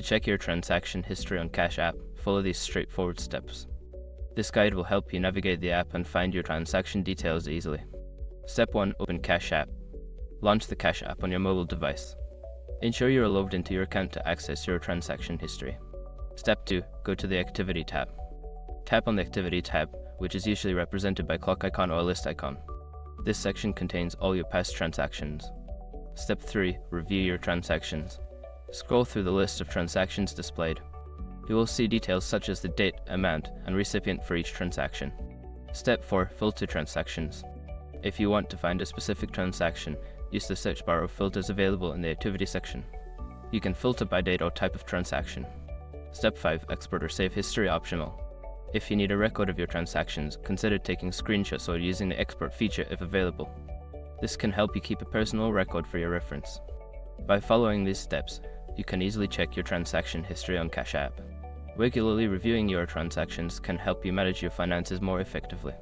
To check your transaction history on Cash App, follow these straightforward steps. This guide will help you navigate the app and find your transaction details easily. Step 1. Open Cash App. Launch the Cash App on your mobile device. Ensure you are logged into your account to access your transaction history. Step 2. Go to the Activity tab. Tap on the Activity tab, which is usually represented by clock icon or list icon. This section contains all your past transactions. Step 3. Review your transactions. Scroll through the list of transactions displayed. You will see details such as the date, amount, and recipient for each transaction. Step 4. Filter transactions. If you want to find a specific transaction, use the search bar of filters available in the Activity section. You can filter by date or type of transaction. Step 5. Export or save history optional. If you need a record of your transactions, consider taking screenshots or using the export feature if available. This can help you keep a personal record for your reference. By following these steps, you can easily check your transaction history on Cash App. Regularly reviewing your transactions can help you manage your finances more effectively.